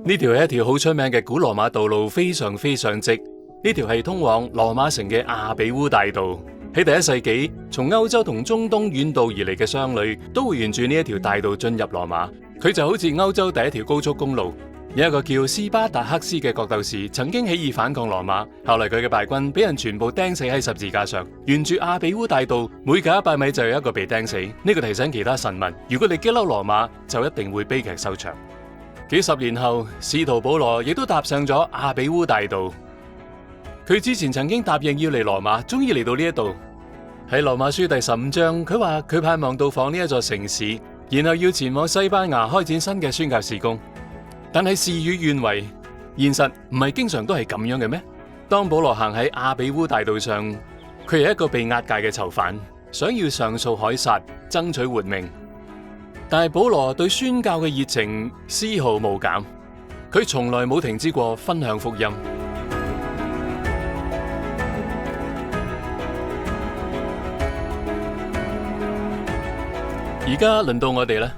呢條係一條好出名嘅古羅馬道路，非常直。呢條係通往羅馬城嘅亞比烏大道。喺第一世紀，從歐洲同中東遠道而嚟嘅商旅都會沿住呢一條大道進入羅馬。佢就好似歐洲第一條高速公路。有一個叫斯巴達克斯嘅角鬥士曾經起義反抗羅馬，後嚟佢嘅敗軍俾人全部釘死喺十字架上。沿住亞比烏大道，每隔100米就有一個被釘死。呢個提醒其他臣民，如果你激嬲羅馬，就一定會悲劇收場。幾十年後，使徒保羅亦都踏上咗亞比烏大道。佢之前曾經答應要嚟羅馬，終於嚟到呢一度。喺羅馬書第15章，佢話佢盼望到訪呢一座城市，然後要前往西班牙開展新嘅宣教事工。但係事與願違，現實唔係經常都係咁樣嘅咩？當保羅行喺亞比烏大道上，佢係一個被押解嘅囚犯，想要上訴凱撒，爭取活命。但係保羅對宣教嘅熱情絲毫無減，佢從來冇停止過分享福音。而家輪到我哋啦，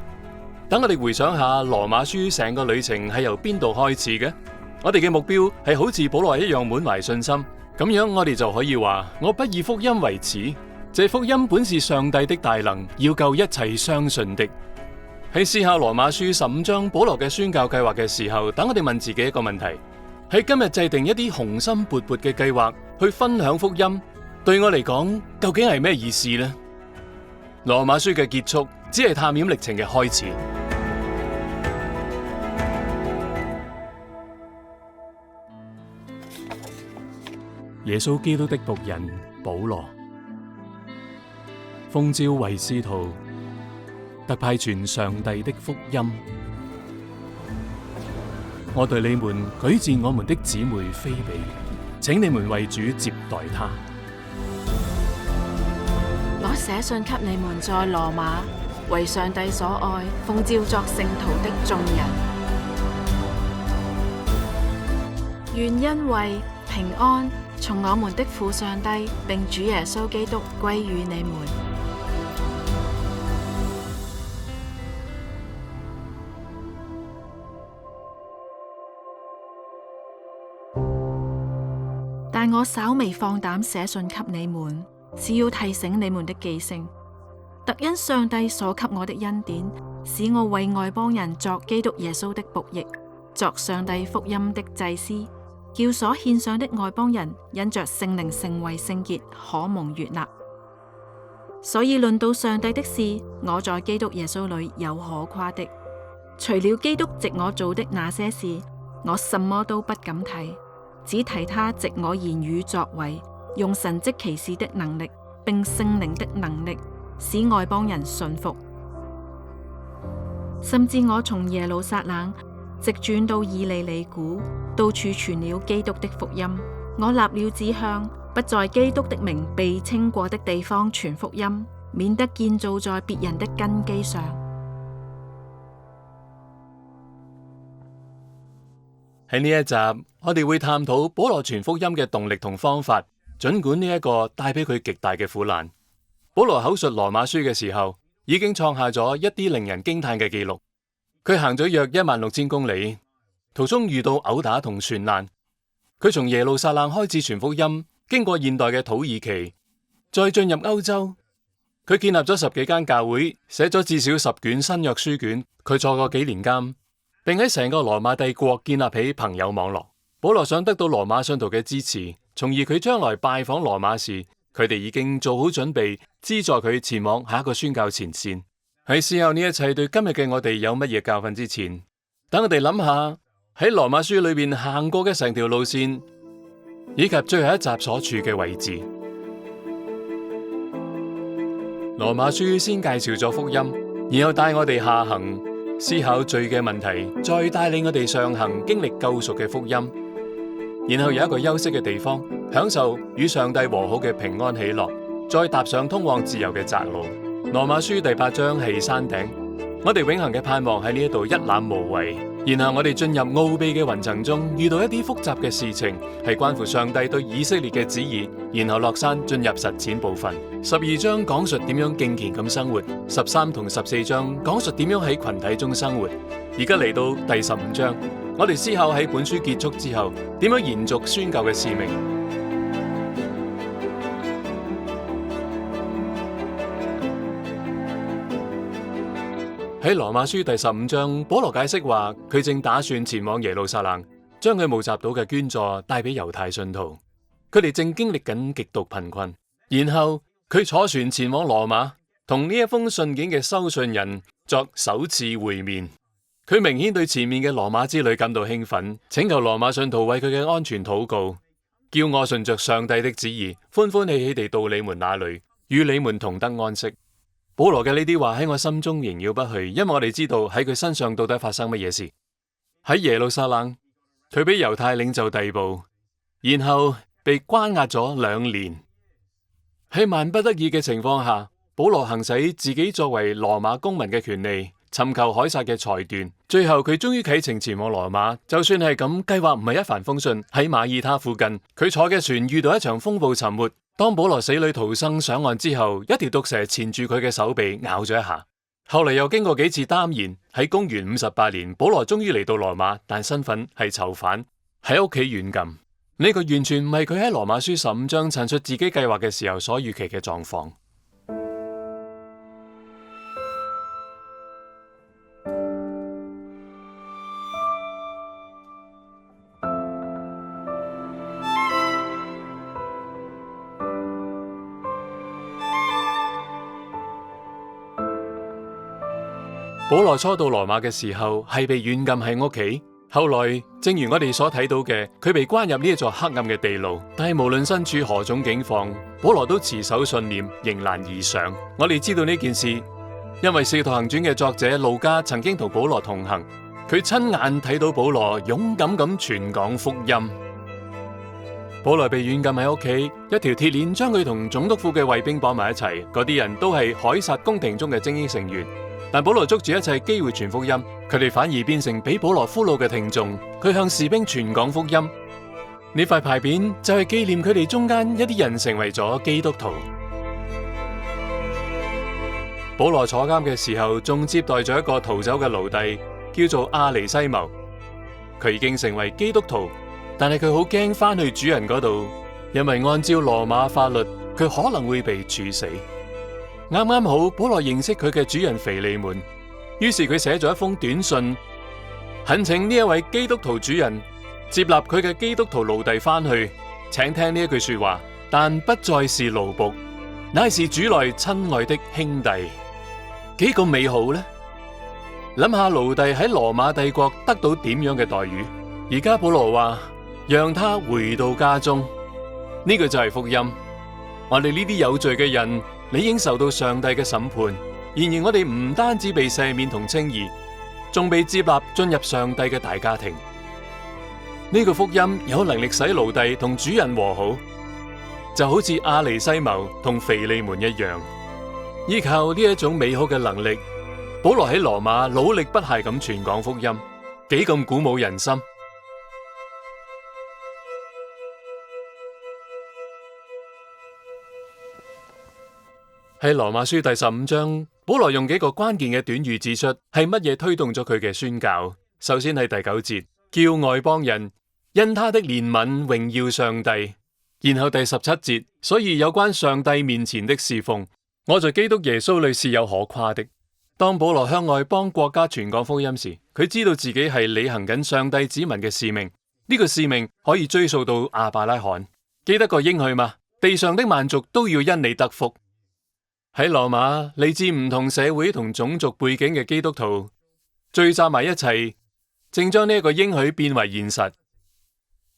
等我哋回想下羅馬書成個旅程係由邊度開始嘅？我哋嘅目標係好似保羅一樣滿懷信心，咁樣我哋就可以話：我不以福音為恥，這福音本是上帝的大能，要救一切相信的。喺思考羅馬書15章保羅嘅宣教計劃嘅時候，等我哋問自己一個問題：喺今日制定一啲雄心勃勃嘅計劃去分享福音，對我嚟講究竟係咩意思呢？羅馬書嘅結束只係探險歷程嘅開始。耶穌基督的僕人保羅，奉召為使徒，特派傳上帝的福音。我對你們舉薦我們的姊妹菲比，請你們為主接待她。我寫信給你們在羅馬為上帝所愛，奉召作聖徒的眾人，願恩惠平安從我們的父上帝並主耶穌基督歸於你們。但我稍微放膽寫信給你們，是要提醒你們的記性，特因上帝所給我的恩典，使我為外邦人作基督耶穌的僕役，作上帝福音的祭司，叫所獻上的外邦人因着聖靈成為聖潔，可蒙悅納。所以論到上帝的事，我在基督耶穌裏有可誇的。除了基督藉我做的那些事，我什麼都不敢提，只提他藉我言語作為，用神蹟奇事的能力，並聖靈的能力，使外邦人信服。甚至我從耶路撒冷直轉到以利里古，到處傳了基督的福音。我立了志向，不在基督的名被稱過的地方傳福音，免得建造在別人的根基上。喺呢一集，我哋會探討保羅傳福音嘅動力同方法，盡管呢一個帶俾佢極大嘅苦難。保羅口述羅馬書嘅時候，已經創下咗一啲令人驚嘆嘅記錄。佢行咗約16000公里，途中遇到毆打同船難。佢從耶路撒冷開始傳福音，經過現代嘅土耳其，再進入歐洲。佢建立咗10幾間教會，寫咗至少10卷新約書卷。佢坐過幾年監，並喺成個羅馬帝國建立起朋友網絡。保羅想得到羅馬信徒嘅支持，從而佢將來拜訪羅馬時，佢哋已經做好準備，資助佢前往下一個宣教前線。喺思考呢一切對今日嘅我哋有乜嘢教訓之前，等我哋諗下喺羅馬書裏邊行過嘅成條路線，以及最後一集所處嘅位置。羅馬書先介紹咗福音，然後帶我哋下行思考罪嘅問題，再帶領我哋上行經歷救贖嘅福音，然後有一個休息嘅地方，享受與上帝和好嘅平安喜樂，再踏上通往自由嘅窄路。羅馬書第8章係山頂，我哋永恆嘅盼望喺呢一度一覽無遺。然後我哋進入奧秘嘅雲層中，遇到一啲複雜嘅事情，係關乎上帝對以色列嘅旨意。然後落山進入實踐部分。12章講述點樣敬虔咁生活，13同14章講述點樣喺群體中生活。而家嚟到第15章，我哋思考喺本書結束之後，點樣延續宣教嘅使命。喺羅馬書第15章，保羅解釋話佢正打算前往耶路撒冷，將佢募集到嘅捐助帶俾猶太信徒。佢哋正經歷緊極度貧困，然後佢坐船前往羅馬，同呢一封信件嘅收信人作首次會面。佢明顯對前面嘅羅馬之旅感到興奮，請求羅馬信徒為佢嘅安全禱告，叫我順着上帝的旨意，歡歡喜喜地到你們那裏，與你們同得安息。保羅嘅呢啲話喺我心中縈繞不去，因為我哋知道喺佢身上到底發生乜嘢事。喺耶路撒冷，佢俾猶太領袖逮捕，然後被關押咗2年。喺萬不得已嘅情況下，保羅行使自己作為羅馬公民嘅權利，尋求凱撒嘅裁斷。最後佢終於啟程前往羅馬。就算係咁，計劃唔係一帆風順。喺馬耳他附近，佢坐嘅船遇到一場風暴沉沒。當保羅死裏逃生上岸之後，一條毒蛇纏住佢嘅手臂，咬咗一下。後嚟又經過幾次耽延，喺公元58年，保羅終於嚟到羅馬，但身份係囚犯，喺屋企軟禁。呢個完全唔係佢喺羅馬書15章陳述自己計劃嘅時候所預期嘅狀況。保羅初到羅馬嘅時候係被軟禁喺屋企，後來正如我哋所睇到嘅，佢被關入呢一座黑暗嘅地牢。但係無論身處何種境況，保羅都持守信念，迎難而上。我哋知道呢件事，因為《使徒行傳》嘅作者路加曾經同保羅同行，佢親眼睇到保羅勇敢咁傳講福音。保羅被軟禁喺屋企，一條鐵鏈將佢同總督府嘅衛兵綁埋一齊，嗰啲人都係凱撒宮廷中嘅精英成員。但保羅捉住一切機會傳福音，佢哋反而變成俾保羅俘虜嘅聽眾。佢向士兵傳講福音。呢塊牌匾就係紀念佢哋中間一啲人成為咗基督徒。保羅坐監嘅時候，仲接待咗一個逃走嘅奴隸，叫做阿尼西謀。佢已經成為基督徒，但係佢好驚翻去主人嗰度，因為按照羅馬法律，佢可能會被處死。啱啱好，保羅認識佢嘅主人腓利門，於是佢寫咗一封短信，懇請呢一位基督徒主人接納佢嘅基督徒奴隸翻去。請聽呢一句說話，但不再是奴僕，乃是主內親愛的兄弟。幾咁美好呢？諗下奴隸喺羅馬帝國得到點樣嘅待遇？而家保羅話，讓他回到家中，呢個就係福音。我哋呢啲有罪嘅人，理應受到上帝嘅審判。然而我哋唔單止被赦免同稱義，仲被接納進入上帝嘅大家庭。呢個福音有能力使奴隸同主人和好，就好似阿尼西謀同腓利門一樣。依靠呢一種美好嘅能力，保羅喺羅馬努力不懈咁傳講福音，幾咁鼓舞人心。喺羅馬書第15章，保羅用幾個關鍵嘅短語指出係乜嘢推動咗佢嘅宣教。首先係第9節，叫外邦人因他的憐憫榮耀上帝。然後第17節，所以有關上帝面前的侍奉，我在基督耶穌裏是有可誇的。當保羅向外邦國家傳講福音時，佢知道自己係履行緊上帝子民嘅使命。呢個使命可以追溯到亞伯拉罕。記得個應許嗎？地上的萬族都要因你得福。喺羅馬，嚟自唔同社會同種族背景嘅基督徒聚集埋一齊，正將呢一個應許變為現實。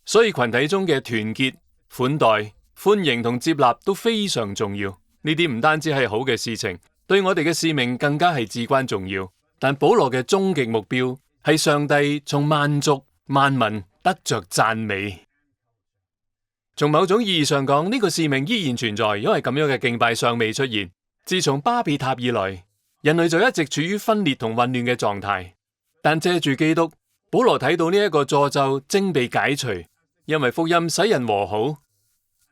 所以群體中嘅團結、款待、歡迎同接納都非常重要。呢啲唔單止係好嘅事情，對我哋嘅使命更加係至關重要。但保羅嘅終極目標係上帝從萬族萬民得着讚美。從某種意義上講，呢個使命依然存在，因為咁樣嘅敬拜尚未出現。自從巴比塔以來，人類就一直處於分裂同混亂嘅狀態。但借住基督，保羅睇到呢一個詛咒正被解除，因為福音使人和好，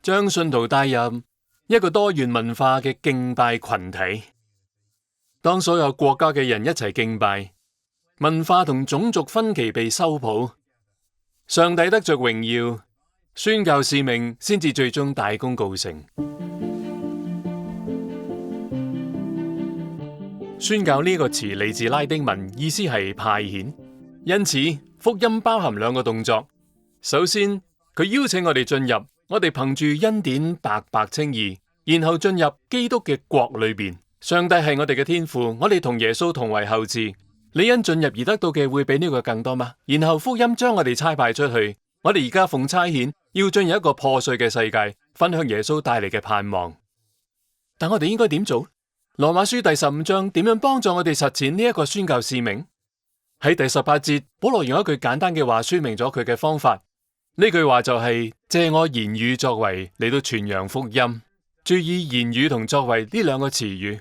將信徒帶入一個多元文化嘅敬拜群體。當所有國家嘅人一齊敬拜，文化同種族分歧被修補，上帝得着榮耀，宣教使命先至最終大功告成。宣教呢個詞嚟自拉丁文，意思係派遣，因此福音包含兩個動作。首先，佢邀請我哋進入，我哋憑住恩典白白稱義，然後進入基督嘅國裏邊。上帝係我哋嘅天父，我哋同耶穌同為後嗣。你因進入而得到嘅會比呢個更多嗎？然後福音將我哋差派出去，我哋而家奉差遣要進入一個破碎嘅世界，分享耶穌帶嚟嘅盼望。但我哋應該點做？羅馬書第15章點樣幫助我哋實踐呢一個宣教使命？喺第18節，保羅用一句簡單嘅話說明咗佢嘅方法。呢句話就係借我言語作為嚟到傳揚福音。注意言語同作為呢兩個詞語，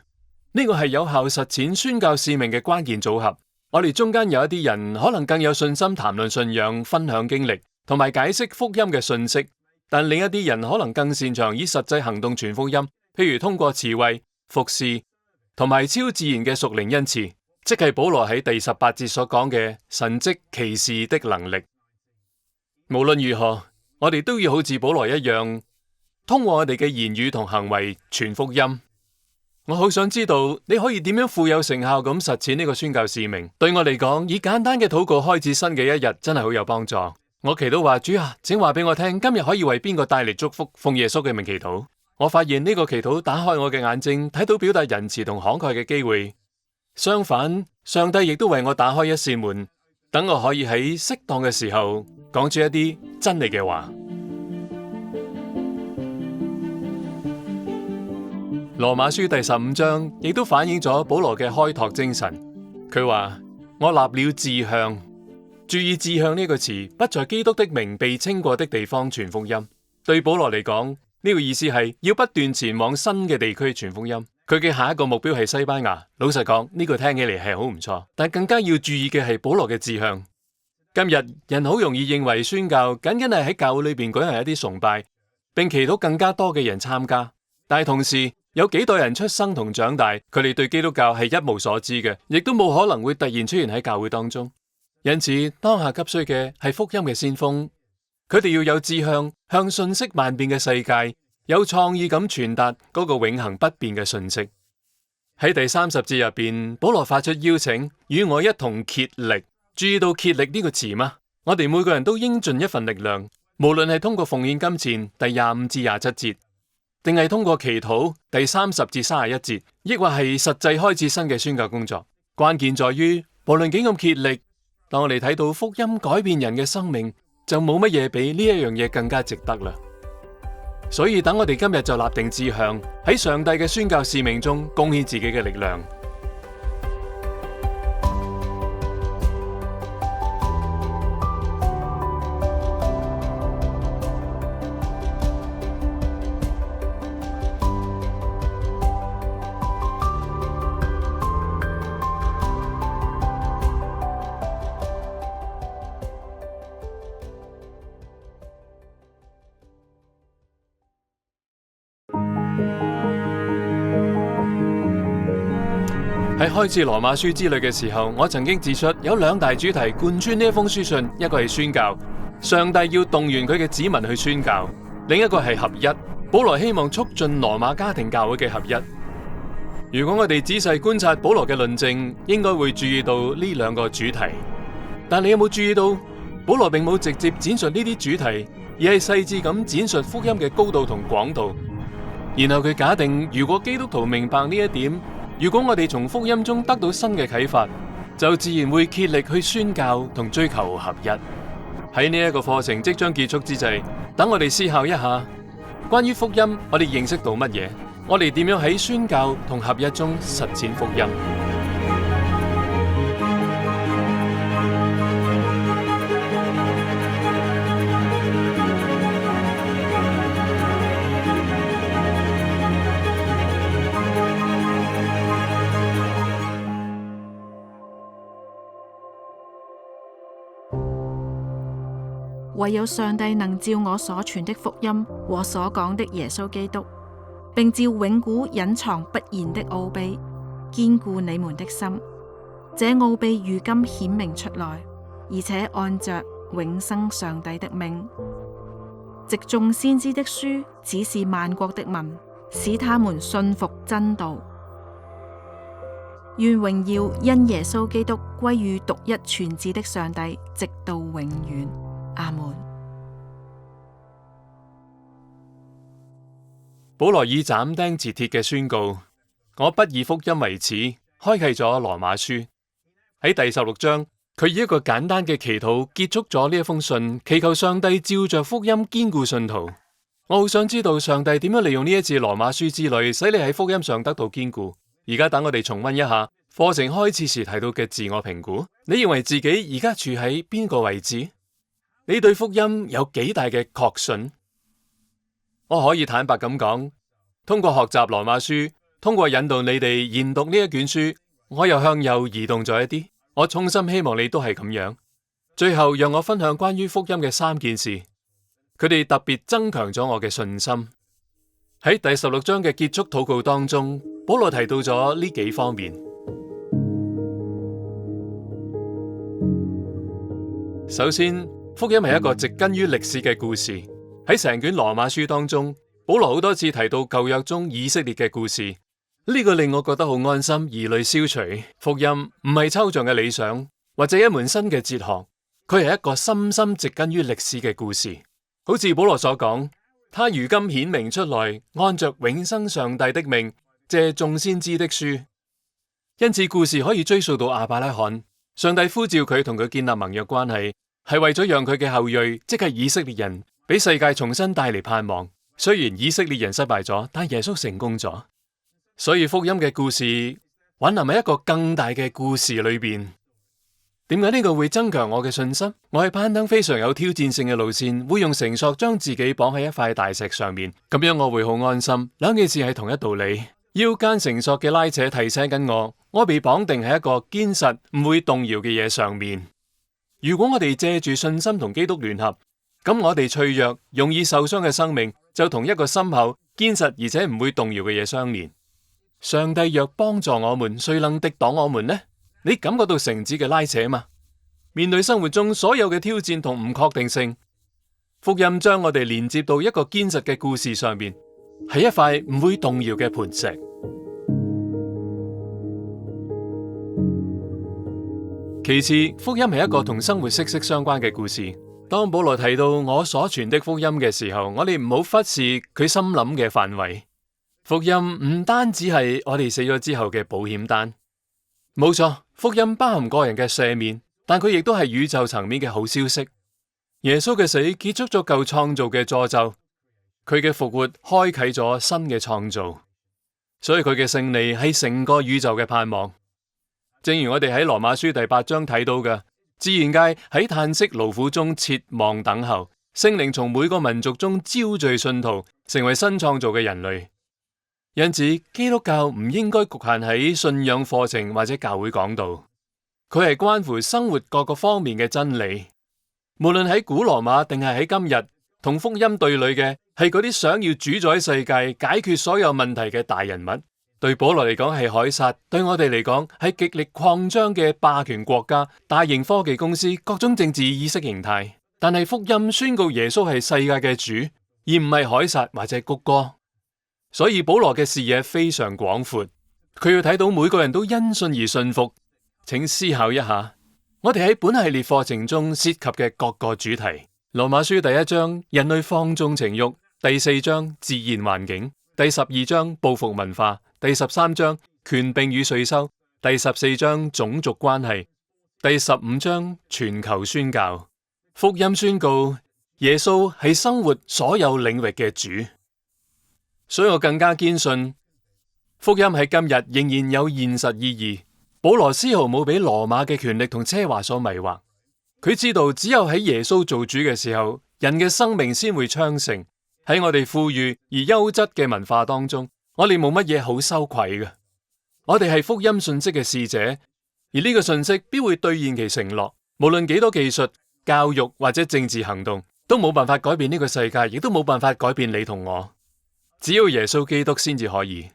呢個係有效實踐宣教使命嘅關鍵組合。我哋中間有一啲人可能更有信心談論信仰、分享經歷同埋解釋福音嘅信息，但另一啲人可能更擅長以實際行動傳福音，譬如通過慈惠、服侍同埋超自然嘅屬靈恩賜，即係保羅喺第18節所講嘅神蹟奇事的能力。無論如何，我哋都要好似保羅一樣，通過我哋嘅言語同行為傳福音。我好想知道你可以點樣富有成效咁實踐呢個宣教使命。對我嚟講，以簡單嘅禱告開始新嘅一日，真係好有幫助。我祈禱話：主啊，請話俾我聽，今日可以為邊個帶嚟祝福，奉耶穌嘅名祈禱。我發現呢個祈禱打開我嘅眼睛，睇到表達仁慈同慷慨嘅機會。相反，上帝亦都為我打開一扇門，等我可以喺適當嘅時候講出一啲真理嘅話。羅馬書第15章亦都反映咗保羅嘅開拓精神。佢話：我立了志向。注意志向呢個詞，不在基督的名被稱過的地方傳福音。對保羅嚟講，呢個意思係要不斷前往新嘅地區傳福音。佢嘅下一個目標係西班牙。老實講，呢個聽起嚟係好唔錯，但更加要注意嘅係保羅嘅志向。今日人好容易認為宣教僅僅係喺教會裏邊舉行一啲崇拜，並祈禱更加多嘅人參加。但係同時有幾代人出生同長大，佢哋對基督教係一無所知嘅，亦都冇可能會突然出現喺教會當中。因此，當下急需嘅係福音嘅先鋒。佢哋要有志向，向瞬息萬變嘅世界有創意咁傳達嗰個永恆不變嘅訊息。喺第30節入邊，保羅發出邀請，與我一同竭力。注意到竭力呢個詞嗎？我哋每個人都應盡一份力量，無論係通過奉獻金錢第25至27節，定係通過祈禱第30至31節，抑或係實際開始新嘅宣教工作。關鍵在於，無論幾咁竭力，當我哋睇到福音改變人嘅生命，就冇乜嘢比呢一樣嘢更加值得啦。所以等我哋今日就立定志向，喺上帝嘅宣教使命中貢獻自己嘅力量。喺開始羅馬書之旅嘅時候，我曾經指出有兩大主題貫穿呢一封書信，一個係宣教，上帝要動員佢嘅子民去宣教；另一個係合一，保羅希望促進羅馬家庭教會嘅合一。如果我哋仔細觀察保羅嘅論證，應該會注意到呢兩個主題。但你有冇注意到，保羅並冇直接展述呢啲主題，而係細緻咁展述福音嘅高度同廣度。然後佢假定，如果基督徒明白呢一點，如果我哋從福音中得到新嘅啟發，就自然會竭力去宣教同追求合一。喺呢一個課程即將結束之際，等我哋思考一下，關於福音，我哋認識到乜嘢？我哋點樣喺宣教同合一中實踐福音？唯有上帝能照我所傳的福音和所講的耶穌基督，並照永古隱藏不言的奧秘，堅固你們的心。這奧秘如今顯明出來，而且按着永生上帝的命。藉眾先知的書指示萬國的民，使他們信服真道。願榮耀因耶穌基督歸於獨一全智的上帝，直到永遠。阿門。保羅以斬釘截鐵嘅宣告，我不以福音為恥，開啟咗羅馬書。喺第16章，佢以一個簡單嘅祈禱結束咗呢一封信，祈求上帝照着福音堅固信徒。我好想知道上帝點樣利用呢一次羅馬書之旅，使你喺福音上得到堅固。而家等我哋重溫一下課程開始時提到嘅自我評估。你認為自己而家處喺邊個位置？你對福音有幾大嘅確信？我可以坦白咁講，通過學習羅馬書，通過引導你哋研讀呢一卷書，我又向右移動咗一啲。我衷心希望你都係咁樣。最後讓我分享關於福音嘅3件事，佢哋特別增強咗我嘅信心。喺第16章嘅結束禱告當中，保羅提到咗呢幾方面。首先，福音係一個植根於歷史嘅故事。喺成卷羅馬書當中，保羅好多次提到舊約中以色列嘅故事，呢個令我覺得好安心，疑慮消除。福音唔係抽象嘅理想，或者一門新嘅哲學，佢係一個深深植根於歷史嘅故事。好似保羅所講，他如今顯明出來，按着永生上帝的命，借眾先知的書。因此故事可以追溯到亞伯拉罕，上帝呼召佢同佢建立盟約關係，係為咗讓佢嘅後裔，即係以色列人，俾世界重新帶嚟盼望。雖然以色列人失敗咗，但耶穌成功咗。所以福音嘅故事蘊含喺一個更大嘅故事裏邊。點解呢個會增強我嘅信心？我係攀登非常有挑戰性嘅路線，會用繩索將自己綁喺一塊大石上面，咁樣我會好安心。兩件事係同一道理。腰間繩索嘅拉扯提醒緊我被綁定喺一個堅實唔會動搖嘅嘢上面。如果我哋借住信心同基督聯合，咁我哋脆弱、容易受傷嘅生命就同一個深厚、堅實而且唔會動搖嘅嘢相連。上帝若幫助我們，誰能敵擋我們呢？你感覺到繩子嘅拉扯嗎？面對生活中所有嘅挑戰同唔確定性，福音將我哋連接到一個堅實嘅故事上面，係一塊唔會動搖嘅磐石。其次，福音係一個同生活息息相關嘅故事。當保羅提到我所傳的福音嘅時候，我哋唔好忽視佢心諗嘅範圍。福音唔單止係我哋死咗之後嘅保險單，冇錯，福音包含個人嘅赦免，但佢亦都係宇宙層面嘅好消息。耶穌嘅死結束咗舊創造嘅詛咒，佢嘅復活開啟咗新嘅創造，所以佢嘅勝利係成個宇宙嘅盼望。正如我哋喺羅馬書第8章睇到嘅，自然界喺嘆息勞苦中切望等候，聖靈從每個民族中招聚信徒，成為新創造嘅人類。因此，基督教唔應該局限喺信仰課程或者教會講道，佢係關乎生活各個方面嘅真理。無論喺古羅馬定係喺今日，同福音對壘嘅係嗰啲想要主宰世界、解決所有問題嘅大人物。對保羅嚟講係凱撒，對我哋嚟講係極力擴張嘅霸權國家、大型科技公司、各種政治意識形態。但係福音宣告耶穌係世界嘅主，而唔係凱撒或者谷歌。所以保羅嘅視野非常廣闊，佢要睇到每個人都因信而信服。請思考一下，我哋喺本系列課程中涉及嘅各個主題。羅馬書第1章人類放縱情慾，第4章自然環境，第12章報復文化，第13章權柄與稅收，第14章種族關係，第15章全球宣教。福音宣告耶穌係生活所有領域嘅主。所以我更加堅信，福音喺今日仍然有現實意義。保羅絲毫冇俾羅馬嘅權力同奢華所迷惑，佢知道只有喺耶穌做主嘅時候，人嘅生命先會昌盛。喺我哋富裕而優質嘅文化當中，我哋冇乜嘢好羞愧嘅。我哋係福音信息嘅使者，而呢個信息必會兌現其承諾。無論幾多技術、教育或者政治行動，都冇辦法改變呢個世界，亦都冇辦法改變你同我。只要耶穌基督先至可以。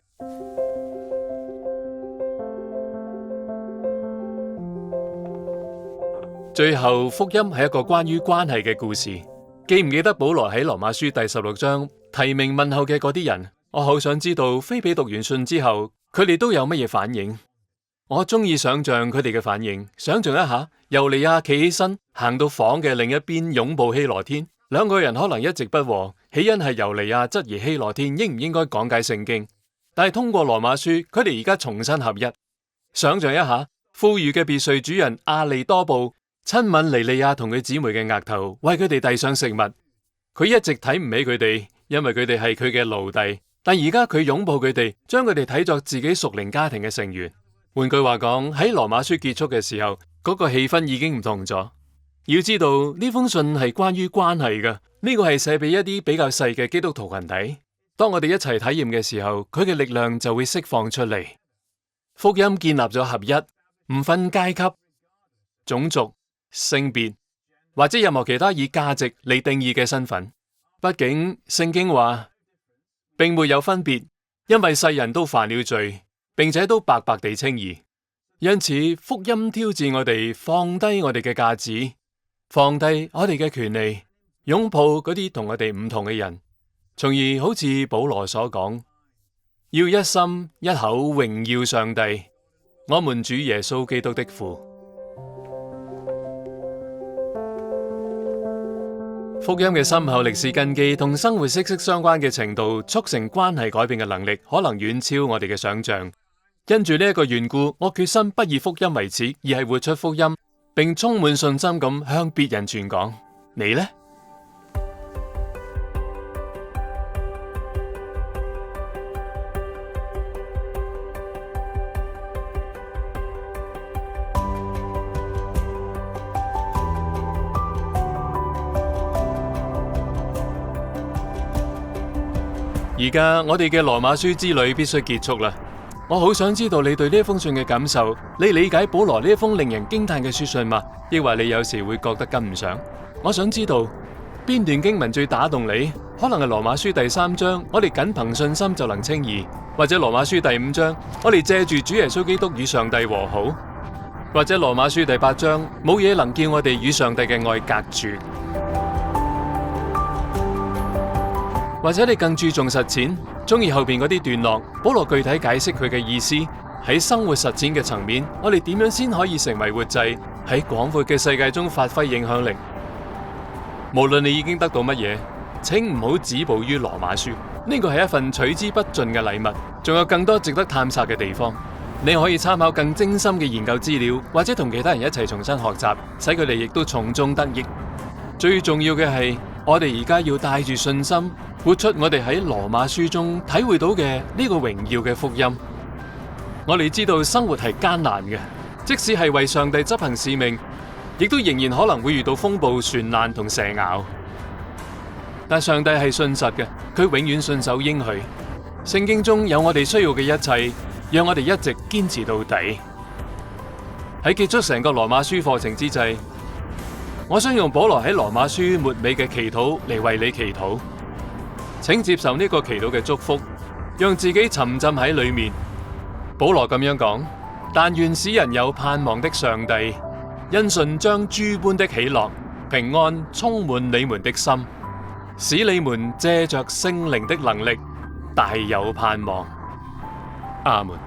最後福音係一個關於關係嘅故事。記唔記得保羅喺羅馬書第16章提名問候嘅嗰啲人？我好想知道菲比讀完信之後，佢哋都有乜嘢反應。我中意想象佢哋嘅反應。想象一下，尤利亞企起身，行到房嘅另一邊擁抱希羅天，兩個人可能一直不和，起因係尤利亞質疑希羅天應唔應該講解聖經。但係通過羅馬書，佢哋而家重新合一。想象一下，富裕嘅別墅主人阿利多布親吻尼利亞同佢姊妹嘅額頭，為佢哋遞上食物。佢一直睇唔起佢哋，因為佢哋係佢嘅奴隸。但而家佢擁抱佢哋，將佢哋睇作自己屬靈家庭嘅成員。換句話講，喺羅馬書結束嘅時候，嗰個氣氛已經唔同咗。要知道呢封信係關於關係㗎，呢個係寫俾一啲比較細嘅基督徒群體。當我哋一齊體驗嘅時候，佢嘅力量就會釋放出嚟。福音建立咗合一，唔分階級、種族、性別或者任何其他以價值嚟定義嘅身份。畢竟聖經話並沒有分別，因為世人都犯了罪，並且都白白地稱義。因此福音挑戰我哋放低我哋嘅架子，放低我哋嘅權利，擁抱嗰啲同我哋唔同嘅人，從而好似保羅所講，要一心一口榮耀上帝，我們主耶穌基督的父。福音嘅深厚歷史根基同生活息息相關嘅程度，促成關係改變嘅能力，可能遠超我哋嘅想象。因住呢一個緣故，我決心不以福音為恥，而係活出福音，並充滿信心咁向別人傳講。你呢？而家我哋嘅羅馬書之旅必須結束啦。我好想知道你對呢封信嘅感受，你理解保羅呢封令人驚嘆嘅書信嗎？抑或你有時會覺得跟唔上？我想知道邊段經文最打動你？可能係羅馬書第3章，我哋僅憑信心就能稱義；或者羅馬書第5章，我哋借住主耶穌基督與上帝和好；或者羅馬書第8章，冇嘢能叫我哋與上帝嘅愛隔絕。或者你更注重實踐，中意後邊嗰啲段落，保羅具體解釋佢嘅意思。喺生活實踐嘅層面，我哋點樣先可以成為活祭，喺廣闊嘅世界中發揮影響力？無論你已經得到乜嘢，請唔好止步於羅馬書。呢個係一份取之不盡嘅禮物，仲有更多值得探索嘅地方。你可以參考更精深嘅研究資料，或者同其他人一齊重新學習，使佢哋亦都從中得益。最重要嘅係，我哋而家要帶住信心，活出我哋喺羅馬書中體會到嘅呢個榮耀嘅福音。我哋知道生活係艱難嘅，即使係為上帝執行使命，亦都仍然可能會遇到風暴、船難同蛇咬。但上帝係信實嘅，佢永遠信守應許。聖經中有我哋需要嘅一切，讓我哋一直堅持到底。喺結束成個羅馬書課程之際，我想用保羅喺羅馬書末尾嘅祈禱嚟為你祈禱。請接受呢個祈禱嘅祝福，讓自己沉浸喺裏面。保羅咁樣講：但願使人有盼望的上帝，因信將諸般的喜樂、平安充滿你們的心，使你們借着聖靈的能力，大有盼望。阿門。